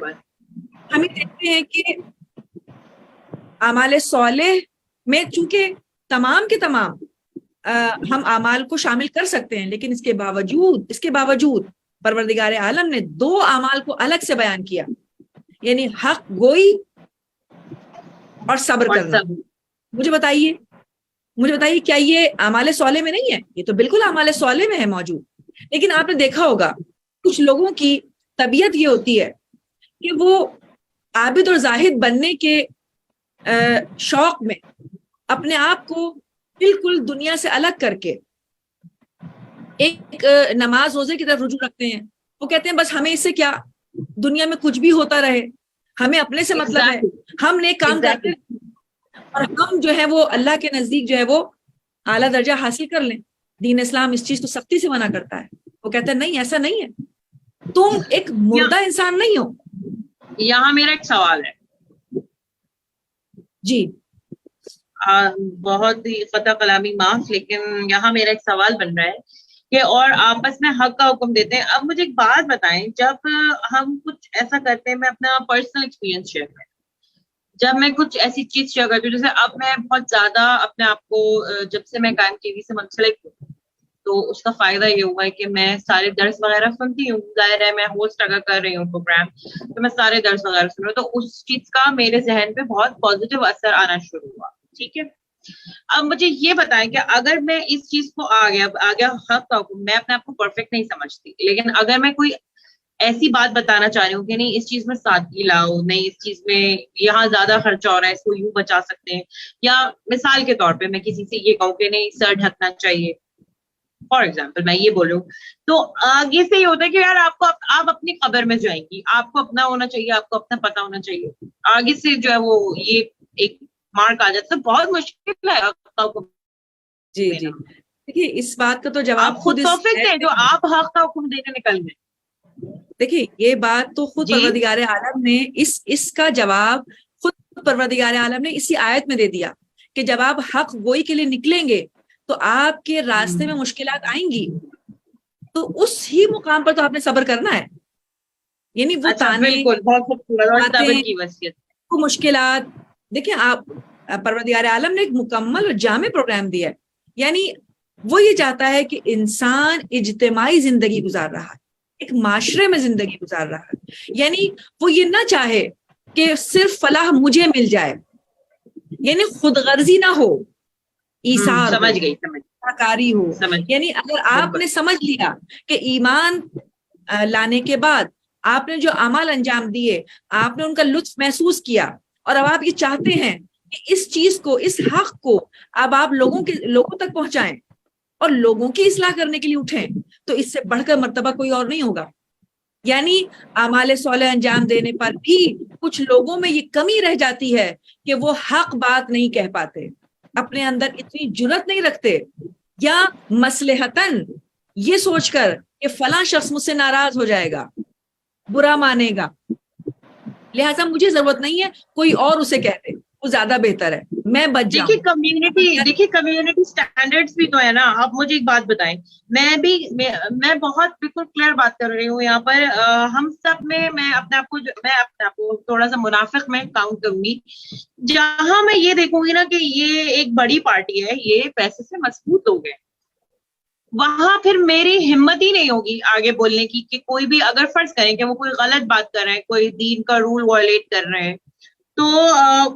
ہم دیکھتے ہیں کہ اعمال صالح میں چونکہ تمام کے تمام ہم اعمال کو شامل کر سکتے ہیں، لیکن اس کے باوجود پروردگار عالم نے دو اعمال کو الگ سے بیان کیا، یعنی حق گوئی اور صبر کرنا. مجھے بتائیے کیا یہ اعمال صالح میں نہیں ہے؟ یہ تو بالکل اعمال صالح میں ہے موجود. لیکن آپ نے دیکھا ہوگا کچھ لوگوں کی طبیعت یہ ہوتی ہے کہ وہ عابد اور زاہد بننے کے شوق میں اپنے آپ کو بالکل دنیا سے الگ کر کے ایک نماز روزے کی طرف رجوع رکھتے ہیں. وہ کہتے ہیں بس ہمیں اس سے کیا، دنیا میں کچھ بھی ہوتا رہے، ہمیں اپنے سے مطلب ہے، ہم نیک کام کرتے ہیں اور ہم جو ہے وہ اللہ کے نزدیک جو ہے وہ اعلیٰ درجہ حاصل کر لیں. دین اسلام اس چیز کو سختی سے منع کرتا ہے. وہ کہتا ہے نہیں، ایسا نہیں ہے، تم ایک مردہ انسان نہیں ہو. یہاں میرا ایک سوال ہے. جی بہت ہی قطع کلامی معاف، لیکن یہاں میرا ایک سوال بن رہا ہے کہ اور آپس میں حق کا حکم دیتے ہیں. اب مجھے ایک بات بتائیں، جب ہم کچھ ایسا کرتے ہیں، میں اپنا پرسنل ایکسپیرینس شیئر کروں، جب میں کچھ ایسی چیز شیئر کرتی ہوں، جیسے اب میں بہت زیادہ اپنے آپ کو جب سے میں قائم ٹی وی سے منسلک ہوں تو اس کا فائدہ یہ ہوا ہے کہ میں سارے درس وغیرہ سنتی ہوں. ظاہر ہے میں ہوسٹ اگر کر رہی ہوں پروگرام تو میں سارے درس وغیرہ سن رہی ہوں، تو اس چیز کا میرے ذہن پہ بہت پازیٹیو اثر آنا شروع ہوا. ٹھیک ہے، اب مجھے یہ بتائیں کہ اگر میں اس چیز کو آ گیا حق کا حکم، میں اپنے آپ کو پرفیکٹ نہیں سمجھتی، لیکن اگر میں کوئی ایسی بات بتانا چاہ رہی ہوں کہ نہیں اس چیز میں سادگی لاؤ، نہیں اس چیز میں یہاں زیادہ خرچہ ہو رہا ہے، اس کو یوں بچا سکتے ہیں، یا مثال کے طور پہ میں کسی سے یہ کہوں کہ نہیں سر ڈھکنا چاہیے، فار ایگزامپل میں یہ بولوں، تو آگے سے یہ ہوتا ہے کہ یار آپ اپنی قبر میں جائیں گی، آپ کو اپنا ہونا چاہیے، آپ کو اپنا پتہ ہونا چاہیے. آگے سے جو ہے وہ یہ ایک مارک آ جاتا ہے. بہت مشکل ہے. جی دیکھیے اس بات کا تو جواب آپ خود پرفیکٹ ہے جو آپ حق کا حکم دینے نکل گئے. دیکھیے یہ بات تو خود پروردگار عالم نے اس کا جواب خود پروردگار عالم نے اسی آیت میں دے دیا کہ جب آپ حق گوئی کے لیے نکلیں گے تو آپ کے راستے میں مشکلات آئیں گی، تو اس ہی مقام پر تو آپ نے صبر کرنا ہے. یعنی وہ وہ مشکلات دیکھیں، آپ پروردگار عالم نے ایک مکمل اور جامع پروگرام دیا ہے. یعنی وہ یہ چاہتا ہے کہ انسان اجتماعی زندگی گزار رہا ہے، ایک معاشرے میں زندگی گزار رہا ہے. یعنی وہ یہ نہ چاہے کہ صرف فلاح مجھے مل جائے، یعنی خود غرضی نہ ہو، ایثار کاری ہو. یعنی اگر آپ نے سمجھ لیا کہ ایمان لانے کے بعد آپ نے جو اعمال انجام دیے، آپ نے ان کا لطف محسوس کیا، اور اب آپ یہ چاہتے ہیں کہ اس چیز کو، اس حق کو اب آپ لوگوں تک پہنچائیں اور لوگوں کی اصلاح کرنے کے لیے اٹھیں، تو اس سے بڑھ کر مرتبہ کوئی اور نہیں ہوگا. یعنی اعمال صالح انجام دینے پر بھی کچھ لوگوں میں یہ کمی رہ جاتی ہے کہ وہ حق بات نہیں کہہ پاتے، اپنے اندر اتنی جرأت نہیں رکھتے، یا مصلحتاً یہ سوچ کر کہ فلاں شخص مجھ سے ناراض ہو جائے گا، برا مانے گا، لہٰذا مجھے ضرورت نہیں ہے، کوئی اور اسے کہہ دے. وہ زیادہ بہتر ہے میں بچ جاؤں. دیکھیے کمیونٹی سٹینڈرڈز بھی تو ہے نا. آپ مجھے ایک بات بتائیں, میں بہت بالکل کلیئر بات کر رہی ہوں یہاں پر. ہم سب میں اپنے آپ کو تھوڑا سا منافق میں کاؤنٹ کروں گی. جہاں میں یہ دیکھوں گی نا کہ یہ ایک بڑی پارٹی ہے, یہ پیسے سے مضبوط لوگ ہیں, وہاں پھر میری ہمت ہی نہیں ہوگی آگے بولنے کی کہ کوئی بھی اگر فرض کریں کہ وہ کوئی غلط بات کر رہے ہیں, کوئی دین کا رول وائلیٹ کر رہے ہیں, تو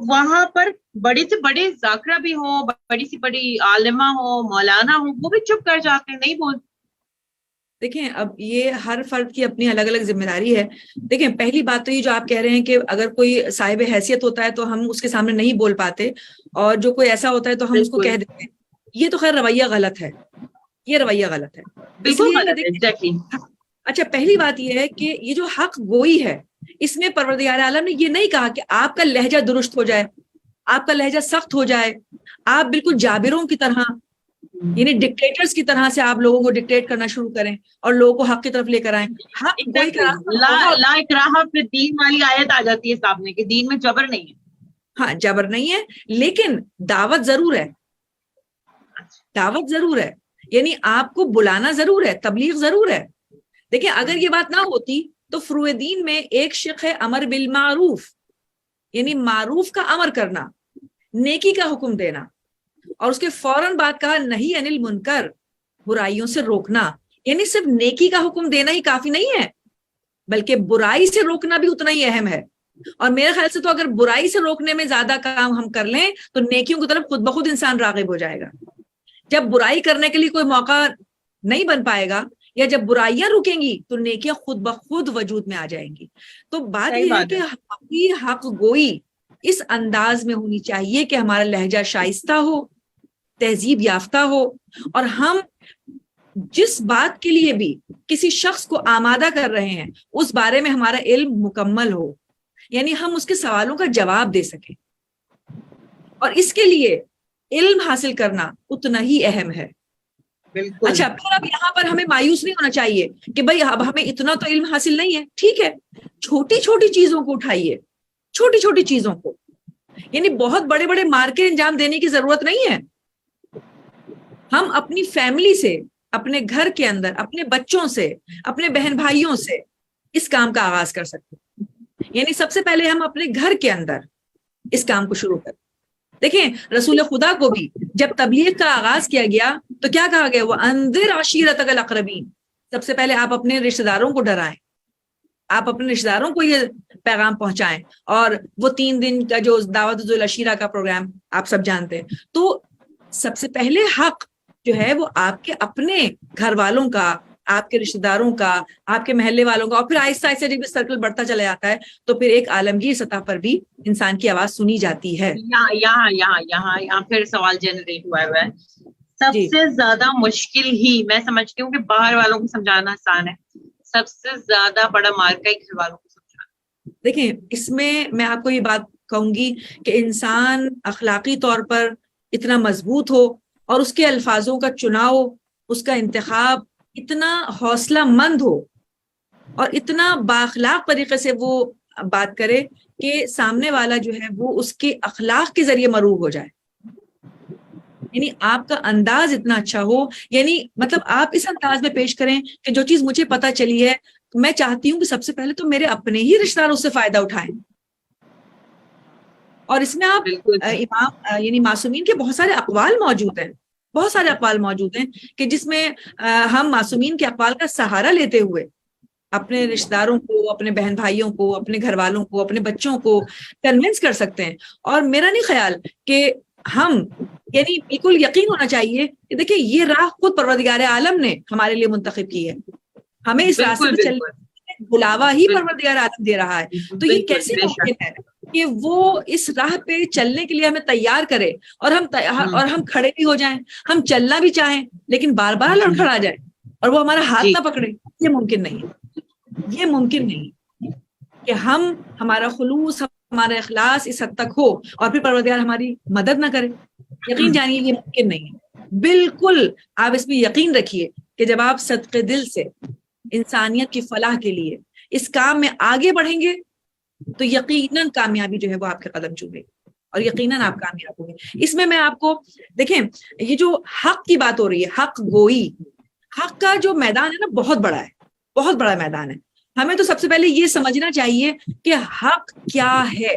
وہاں پر بڑے سے بڑے ذاکرہ بھی ہو, بڑی سی بڑی عالمہ ہو, مولانا ہو, وہ بھی چپ کر جاتے ہیں, نہیں بولتے. دیکھیں اب یہ ہر فرد کی اپنی الگ الگ ذمہ داری ہے. دیکھیں پہلی بات تو یہ جو آپ کہہ رہے ہیں کہ اگر کوئی صاحب حیثیت ہوتا ہے تو ہم اس کے سامنے نہیں بول پاتے, اور جو کوئی ایسا ہوتا ہے تو ہم اس کو کہہ دیتے ہیں. یہ تو خیر رویہ غلط ہے, یہ رویہ غلط ہے. بالکل غلط ہے, ایگزیکٹلی. اچھا پہلی بات یہ ہے کہ یہ جو حق گوئی ہے اس میں پروردگار عالم نے یہ نہیں کہا کہ آپ کا لہجہ درست ہو جائے, آپ کا لہجہ سخت ہو جائے, آپ بالکل جابروں کی طرح یعنی ڈکٹیٹرز کی طرح سے آپ لوگوں کو ڈکٹیٹ کرنا شروع کریں اور لوگوں کو حق کی طرف لے کر آئیں. حق گوئی کا لا اکراہ فی الدین والی آیت آ جاتی ہے سامنے کہ دین میں جبر نہیں ہے. ہاں جبر نہیں ہے, لیکن دعوت ضرور ہے, دعوت ضرور ہے, یعنی آپ کو بلانا ضرور ہے, تبلیغ ضرور ہے. دیکھیں اگر یہ بات نہ ہوتی تو فروع دین میں ایک شق ہے امر بالمعروف, یعنی معروف کا امر کرنا, نیکی کا حکم دینا, اور اس کے فوراً بعد کہا نہیں انل منکر, برائیوں سے روکنا. یعنی صرف نیکی کا حکم دینا ہی کافی نہیں ہے, بلکہ برائی سے روکنا بھی اتنا ہی اہم ہے. اور میرے خیال سے تو اگر برائی سے روکنے میں زیادہ کام ہم کر لیں تو نیکیوں کی طرف خود بخود انسان راغب ہو جائے گا. جب برائی کرنے کے لیے کوئی موقع نہیں بن پائے گا یا جب برائیاں رکیں گی تو نیکیاں خود بخود وجود میں آ جائیں گی. تو بات یہ ہے کہ حق گوئی اس انداز میں ہونی چاہیے کہ ہمارا لہجہ شائستہ ہو, تہذیب یافتہ ہو, اور ہم جس بات کے لیے بھی کسی شخص کو آمادہ کر رہے ہیں اس بارے میں ہمارا علم مکمل ہو, یعنی ہم اس کے سوالوں کا جواب دے سکیں. اور اس کے لیے علم حاصل کرنا اتنا ہی اہم ہے. بالکل. اچھا پھر اب یہاں پر ہمیں مایوس نہیں ہونا چاہیے کہ بھائی اب ہمیں اتنا تو علم حاصل نہیں ہے, ٹھیک ہے, چھوٹی چھوٹی چیزوں کو اٹھائیے, چھوٹی چھوٹی چیزوں کو, یعنی بہت بڑے بڑے مارکے انجام دینے کی ضرورت نہیں ہے. ہم اپنی فیملی سے, اپنے گھر کے اندر, اپنے بچوں سے, اپنے بہن بھائیوں سے اس کام کا آغاز کر سکتے ہیں. یعنی سب سے پہلے ہم اپنے گھر کے اندر اس کام کو شروع کریں. دیکھیں رسول خدا کو بھی جب تبلیغ کا آغاز کیا گیا تو کیا کہا گیا, وہ انذر عشیرتک الاقربین, سب سے پہلے آپ اپنے رشتہ داروں کو ڈرائیں, آپ اپنے رشتہ داروں کو یہ پیغام پہنچائیں. اور وہ 3 دن کا جو دعوت ذو العشیرہ کا پروگرام آپ سب جانتے ہیں. تو سب سے پہلے حق جو ہے وہ آپ کے اپنے گھر والوں کا, آپ کے رشتہ داروں کا, آپ کے محلے والوں کا, اور پھر آہستہ آہستہ جب سرکل بڑھتا چلا جاتا ہے تو پھر ایک عالمگیر سطح پر بھی انسان کی آواز سنی جاتی ہے. یہاں پھر سوال جنریٹ ہوا ہے. سب سے زیادہ مشکل ہی میں سمجھتی ہوں کہ باہر والوں کو سمجھانا آسان ہے, سب سے زیادہ بڑا مارکا ہے گھر والوں کو سمجھانا. دیکھیں اس میں آپ کو یہ بات کہوں گی کہ انسان اخلاقی طور پر اتنا مضبوط ہو اور اس کے الفاظوں کا چناؤ, اس کا انتخاب اتنا حوصلہ مند ہو اور اتنا بااخلاق طریقے سے وہ بات کرے کہ سامنے والا جو ہے وہ اس کے اخلاق کے ذریعے مروب ہو جائے. یعنی آپ کا انداز اتنا اچھا ہو, یعنی مطلب آپ اس انداز میں پیش کریں کہ جو چیز مجھے پتہ چلی ہے میں چاہتی ہوں کہ سب سے پہلے تو میرے اپنے ہی رشتہ دار اس سے فائدہ اٹھائیں. اور اس میں آپ امام یعنی معصومین کے بہت سارے اقوال موجود ہیں, بہت سارے اقوال موجود ہیں کہ جس میں ہم معصومین کے اقوال کا سہارا لیتے ہوئے اپنے رشتہ داروں کو, اپنے بہن بھائیوں کو, اپنے گھر والوں کو, اپنے بچوں کو کنونس کر سکتے ہیں. اور میرا نہیں خیال کہ ہم یعنی بالکل یقین ہونا چاہیے کہ دیکھیں یہ راہ خود پروردگار عالم نے ہمارے لیے منتخب کی ہے, ہمیں اس راستے پہ چلنے بلاوا ہی پروردگار عالم دے رہا ہے. تو یہ کیسے ممکن ہے کہ وہ اس راہ پہ چلنے کے لیے ہمیں تیار کرے اور ہم کھڑے بھی ہو جائیں, ہم چلنا بھی چاہیں لیکن بار بار لڑکھڑا جائے اور وہ ہمارا ہاتھ نہ پکڑے. یہ ممکن نہیں ہے, یہ ممکن نہیں کہ ہمارا خلوص, ہمارا اخلاص اس حد تک ہو اور پھر پروردگار ہماری مدد نہ کرے. یقین جانیے یہ ممکن نہیں ہے. بالکل آپ اس میں یقین رکھیے کہ جب آپ صدقے دل سے انسانیت کی فلاح کے لیے اس کام میں آگے بڑھیں گے تو یقیناً کامیابی جو ہے وہ آپ کے قدم چومے گی. اور یقیناً آپ کامیاب ہوں گے. اس میں آپ کو دیکھیں یہ جو حق کی بات ہو رہی ہے، حق گوئی، حق کا جو میدان ہے نا بہت بڑا ہے، بہت بڑا میدان ہے. ہمیں تو سب سے پہلے یہ سمجھنا چاہیے کہ حق کیا ہے.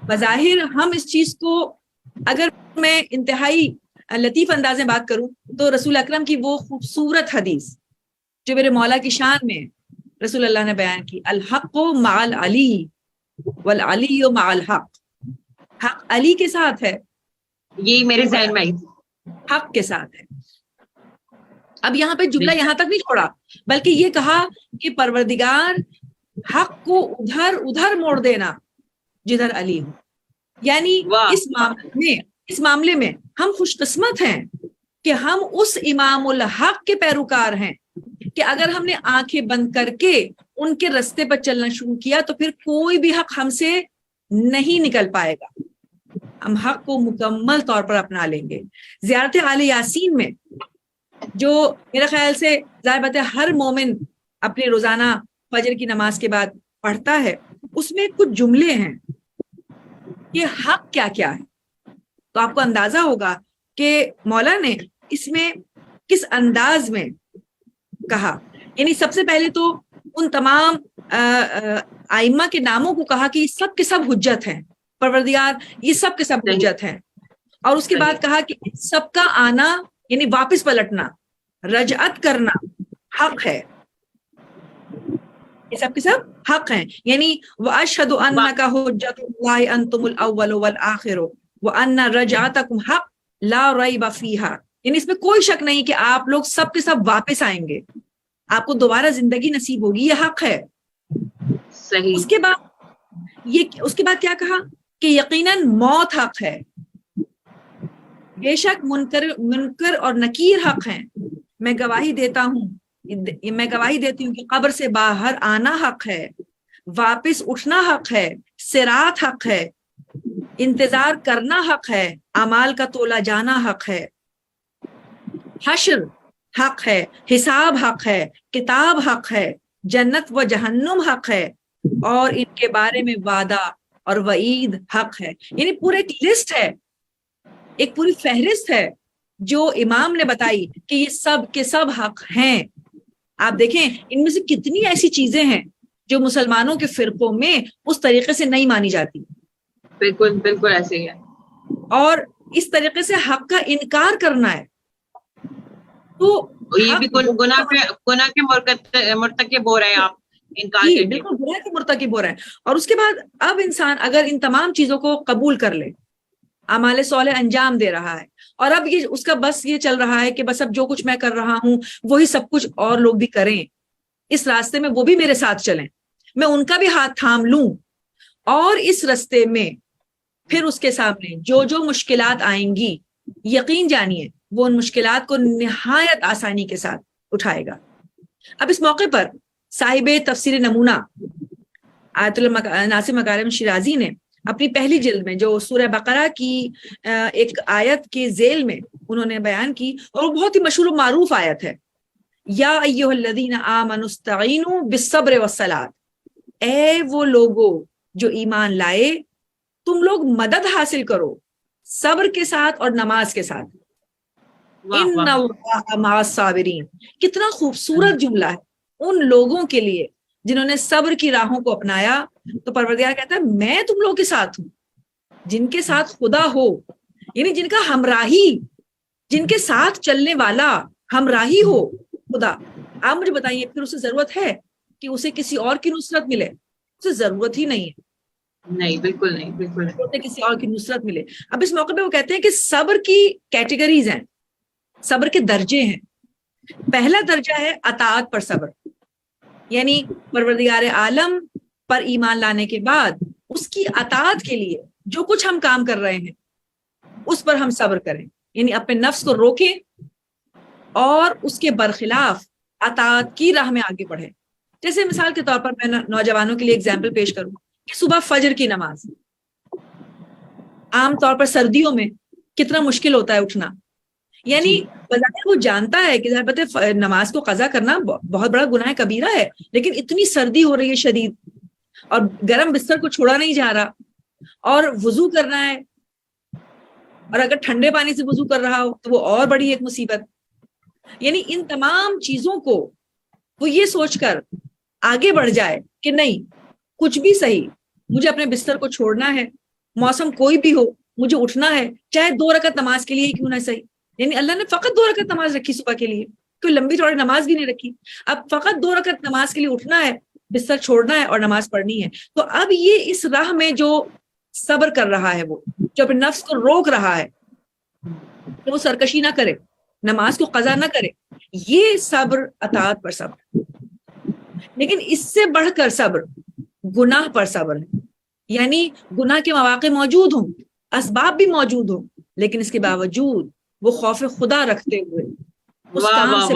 بظاہر ہم اس چیز کو، اگر میں انتہائی لطیف انداز میں بات کروں تو رسول اکرم کی وہ خوبصورت حدیث جو میرے مولا کی شان میں رسول اللہ نے بیان کی، الحق مع العلی والعلی مع الحق، حق علی کے ساتھ ہے، یہی میرے ذہن میں آئی تھی. حق کے ساتھ ہے. اب یہاں پہ جملہ یہاں تک نہیں چھوڑا، بلکہ یہ کہا کہ پروردگار حق کو ادھر موڑ دینا جدھر علی ہو. یعنی اس معاملے میں ہم خوش قسمت ہیں کہ ہم اس امام الحق کے پیروکار ہیں کہ اگر ہم نے آنکھیں بند کر کے ان کے رستے پر چلنا شروع کیا تو پھر کوئی بھی حق ہم سے نہیں نکل پائے گا. ہم حق کو مکمل طور پر اپنا لیں گے. زیارت آل یاسین میں جو میرا خیال سے ظاہر بات ہے ہر مومن اپنے روزانہ فجر کی نماز کے بعد پڑھتا ہے، اس میں کچھ جملے ہیں کہ حق کیا کیا ہے. تو آپ کو اندازہ ہوگا کہ مولا نے اس میں کس انداز میں کہا. یعنی سب سے پہلے تو ان تمام ائمہ کے ناموں کو کہا کہ یہ سب کے سب حجت ہیں، پروردگار یہ سب کے سب حجت ہیں. اور اس کے بعد کہا کہ سب کا آنا یعنی واپس پلٹنا، رجعت کرنا حق ہے، یہ سب کے سب حق ہیں. یعنی وَأَشْهَدُ أَنَّكَ حُجَّةُ اللَّهِ أَنْتُمُ الْأَوَّلُ وَالْآخِرُ وَأَنَّ رَجْعَتَكُمْ حَقٌّ لَا رَيْبَ فِيهَا. یعنی اس میں کوئی شک نہیں کہ آپ لوگ سب کے سب واپس آئیں گے، آپ کو دوبارہ زندگی نصیب ہوگی، یہ حق ہے. صحیح. اس کے بعد کیا کہا کہ یقیناً موت حق ہے، بے شک منکر اور نکیر حق ہیں. میں گواہی دیتا ہوں، میں گواہی دیتی ہوں کہ قبر سے باہر آنا حق ہے، واپس اٹھنا حق ہے، صراط حق ہے، انتظار کرنا حق ہے، اعمال کا تولا جانا حق ہے، حشر حق ہے، حساب حق ہے، کتاب حق ہے، جنت و جہنم حق ہے، اور ان کے بارے میں وعدہ اور وعید حق ہے. یعنی پورے ایک لسٹ ہے، ایک پوری فہرست ہے جو امام نے بتائی کہ یہ سب کے سب حق ہیں. آپ دیکھیں ان میں سے کتنی ایسی چیزیں ہیں جو مسلمانوں کے فرقوں میں اس طریقے سے نہیں مانی جاتی. بالکل بالکل ایسے ہی ہے. اور اس طریقے سے حق کا انکار کرنا ہے تو یہ بھی گناہ کے مرتکب ہو رہے ہیں آپ، انکار کے. بالکل گناہ کے مرتکب ہو رہے ہیں. اور اس کے بعد اب انسان اگر ان تمام چیزوں کو قبول کر لے، اعمال صالح انجام دے رہا ہے، اور اب یہ اس کا بس یہ چل رہا ہے کہ بس اب جو کچھ میں کر رہا ہوں وہی سب کچھ اور لوگ بھی کریں، اس راستے میں وہ بھی میرے ساتھ چلیں، میں ان کا بھی ہاتھ تھام لوں، اور اس راستے میں پھر اس کے سامنے جو جو مشکلات آئیں گی یقین جانیے وہ ان مشکلات کو نہایت آسانی کے ساتھ اٹھائے گا. اب اس موقع پر صاحب تفسیر نمونہ آیت اللہ ناصر مکارم شیرازی نے اپنی پہلی جلد میں جو سورہ بقرہ کی ایک آیت کے ذیل میں انہوں نے بیان کی، اور وہ بہت ہی مشہور و معروف آیت ہے، یا ایھا الذین آمنوا استعینوا بالصبر والصلاۃ. اے وہ لوگو جو ایمان لائے، تم لوگ مدد حاصل کرو صبر کے ساتھ اور نماز کے ساتھ. ان اللہ مع الصابرین. کتنا خوبصورت جملہ ہے ان لوگوں کے لیے جنہوں نے صبر کی راہوں کو اپنایا. تو پروردگار کہتا ہے میں تم لوگوں کے ساتھ ہوں، جن کے ساتھ خدا ہو، یعنی جن کا ہمراہی، جن کے ساتھ چلنے والا ہمراہی ہو خدا. آپ مجھے بتائیے پھر اسے ضرورت ہے کہ اسے کسی اور کی نصرت ملے؟ اسے ضرورت ہی نہیں ہے. نہیں، بالکل نہیں، بالکل نہیں. کسی اور کی نصرت ملے. اب اس موقع پہ وہ کہتے ہیں کہ صبر کی کیٹیگریز ہیں، صبر کے درجے ہیں. پہلا درجہ ہے اطاعت پر صبر، یعنی پروردگار عالم پر ایمان لانے کے بعد اس کی اطاعت کے لیے جو کچھ ہم کام کر رہے ہیں اس پر ہم صبر کریں، یعنی اپنے نفس کو روکیں اور اس کے برخلاف اطاعت کی راہ میں آگے بڑھیں. جیسے مثال کے طور پر میں نوجوانوں کے لیے اگزامپل پیش کروں کہ صبح فجر کی نماز عام طور پر سردیوں میں کتنا مشکل ہوتا ہے اٹھنا. یعنی بظاہر وہ جانتا ہے کہ نماز کو قضا کرنا بہت بڑا گناہ کبیرہ ہے، لیکن اتنی سردی ہو رہی ہے شدید اور گرم بستر کو چھوڑا نہیں جا رہا، اور وضو کرنا ہے اور اگر ٹھنڈے پانی سے وضو کر رہا ہو تو وہ اور بڑی ایک مصیبت. یعنی ان تمام چیزوں کو وہ یہ سوچ کر آگے بڑھ جائے کہ نہیں کچھ بھی صحیح مجھے اپنے بستر کو چھوڑنا ہے, موسم کوئی بھی ہو مجھے اٹھنا ہے, چاہے 2 رکعت نماز کے لیے ہی کیوں نہ صحیح. یعنی اللہ نے فقط 2 رکعت نماز رکھی صبح کے لیے, کوئی لمبی چوڑی نماز بھی نہیں رکھی. اب فقط 2 رکعت نماز کے لیے اٹھنا ہے, بستر چھوڑنا ہے اور نماز پڑھنی ہے. تو اب یہ اس راہ میں جو صبر کر رہا ہے, وہ جو اپنے نفس کو روک رہا ہے کہ وہ سرکشی نہ کرے, نماز کو قضا نہ کرے, یہ صبر اطاعت پر صبر. لیکن اس سے بڑھ کر صبر گناہ پر صبر ہے. یعنی گناہ کے مواقع موجود ہوں, اسباب بھی موجود ہوں, لیکن اس کے باوجود وہ خوف خدا رکھتے ہوئے اس کام سے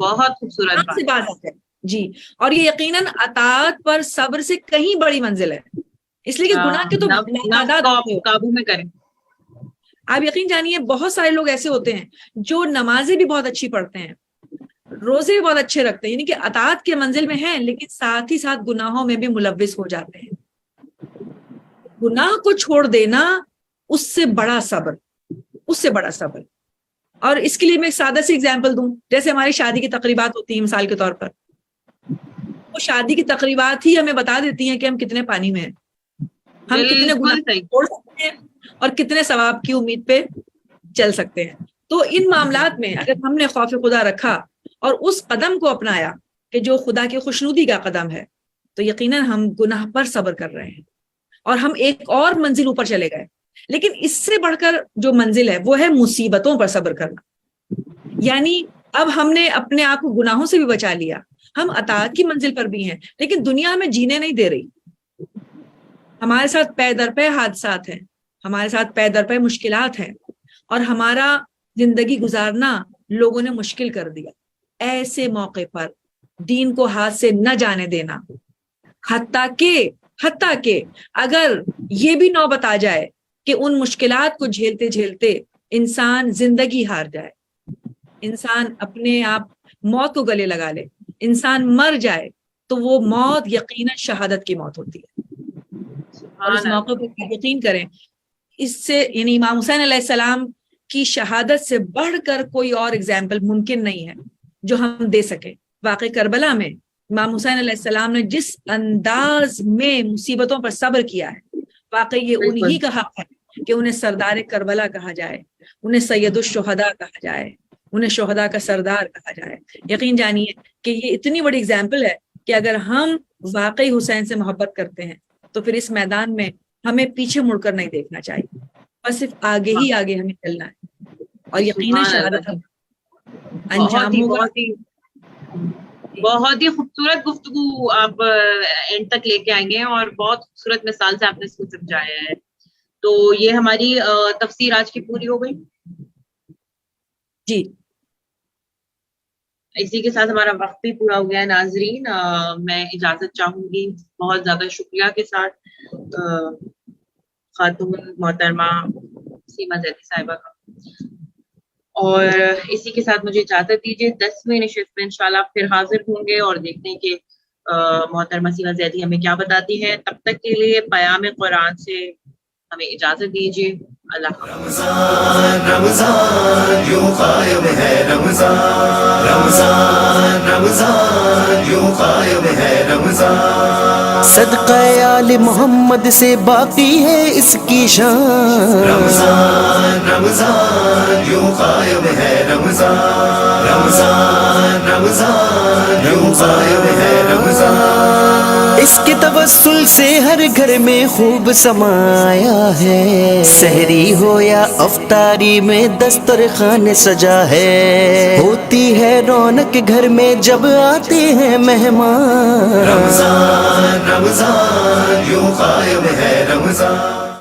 بہت خوبصورت سے باز آتے ہیں. جی, اور یہ یقیناً اطاعت پر صبر سے کہیں بڑی منزل ہے, اس لیے کہ گناہ کے تو قابو میں کریں. آپ یقین جانیے بہت سارے لوگ ایسے ہوتے ہیں جو نمازیں بھی بہت اچھی پڑھتے ہیں, روزے بھی بہت اچھے رکھتے ہیں, یعنی کہ اطاعت کے منزل میں ہیں, لیکن ساتھ ہی ساتھ گناہوں میں بھی ملوث ہو جاتے ہیں. گناہ کو چھوڑ دینا اس سے بڑا صبر, اس سے بڑا صبر. اور اس کے لیے میں ایک سادہ سی اگزامپل دوں. جیسے ہماری شادی کی تقریبات ہوتی ہیں مثال کے طور پر, وہ شادی کی تقریبات ہی ہمیں بتا دیتی ہیں کہ ہم کتنے پانی میں ہیں, ہم کتنے گناہ چھوڑ سکتے ہیں اور کتنے ثواب کی امید پہ چل سکتے ہیں. تو ان معاملات میں اگر ہم نے خوف خدا رکھا اور اس قدم کو اپنایا کہ جو خدا کی خوشنودی کا قدم ہے, تو یقیناً ہم گناہ پر صبر کر رہے ہیں اور ہم ایک اور منزل اوپر چلے گئے. لیکن اس سے بڑھ کر جو منزل ہے وہ ہے مصیبتوں پر صبر کرنا. یعنی اب ہم نے اپنے آپ کو گناہوں سے بھی بچا لیا, ہم اطاعت کی منزل پر بھی ہیں, لیکن دنیا ہمیں جینے نہیں دے رہی. ہمارے ساتھ پے در پے حادثات ہیں, ہمارے ساتھ پے در پے مشکلات ہیں, اور ہمارا زندگی گزارنا لوگوں نے مشکل کر دیا. ایسے موقع پر دین کو ہاتھ سے نہ جانے دینا, حتیٰ کہ اگر یہ بھی نوبت آ جائے کہ ان مشکلات کو جھیلتے جھیلتے انسان زندگی ہار جائے, انسان اپنے آپ موت کو گلے لگا لے, انسان مر جائے, تو وہ موت یقیناً شہادت کی موت ہوتی ہے. اور اس موقع پر یقین کریں, اس سے یعنی امام حسین علیہ السلام کی شہادت سے بڑھ کر کوئی اور اگزامپل ممکن نہیں ہے جو ہم دے سکیں. واقعی کربلا میں امام حسین علیہ السلام نے جس انداز میں مصیبتوں پر صبر کیا ہے, واقعی یہ انہی کا حق ہے کہ انہیں سردار کربلا کہا جائے, انہیں سید الشہداء کہا جائے, انہیں شہداء کا سردار کہا جائے. یقین جانیے کہ یہ اتنی بڑی اگزامپل ہے کہ اگر ہم واقعی حسین سے محبت کرتے ہیں تو پھر اس میدان میں ہمیں پیچھے مڑ کر نہیں دیکھنا چاہیے, اور صرف آگے ہی آگے ہمیں چلنا ہے, اور یقیناً شہادت انجام ہوگا. بہت ہی خوبصورت گفتگو آپ اینڈ تک لے کے آئیں گے, اور بہت خوبصورت مثال سے آپ نے اس کو سمجھایا ہے. تو یہ ہماری تفسیر آج کی پوری ہو گئی. جی, اسی کے ساتھ ہمارا وقت بھی پورا ہو گیا ہے. ناظرین, میں اجازت چاہوں گی بہت زیادہ شکریہ کے ساتھ خاتون محترمہ سیما زیدی صاحبہ کا, اور اسی کے ساتھ مجھے اجازت دیجیے. 10ویں نشست میں انشاءاللہ پھر حاضر ہوں گے اور دیکھتے ہیں کہ محترمہ سیما زیدی ہمیں کیا بتاتی ہے. تب تک کے لیے پیام قرآن سے ہمیں اجازت دیجیے. اللہ حافظ. رمضان رمضان یوں قائم ہے رمضان, رمضان رمضان یوں قائم ہے رمضان, صدقہ آل محمد سے باقی ہے اس کی شان. رمضان رمضان یوں قائم ہے رمضان, رمضان رمضان یوں قائم ہے رمضان, اس کے توسل سے ہر گھر میں خوب سمایا ہے. سحری ہو یا افطاری میں دسترخوان سجا ہے, ہوتی ہے رونق گھر میں جب آتے ہیں مہمان. رمضان رمضان یوں قائم ہے رمضان.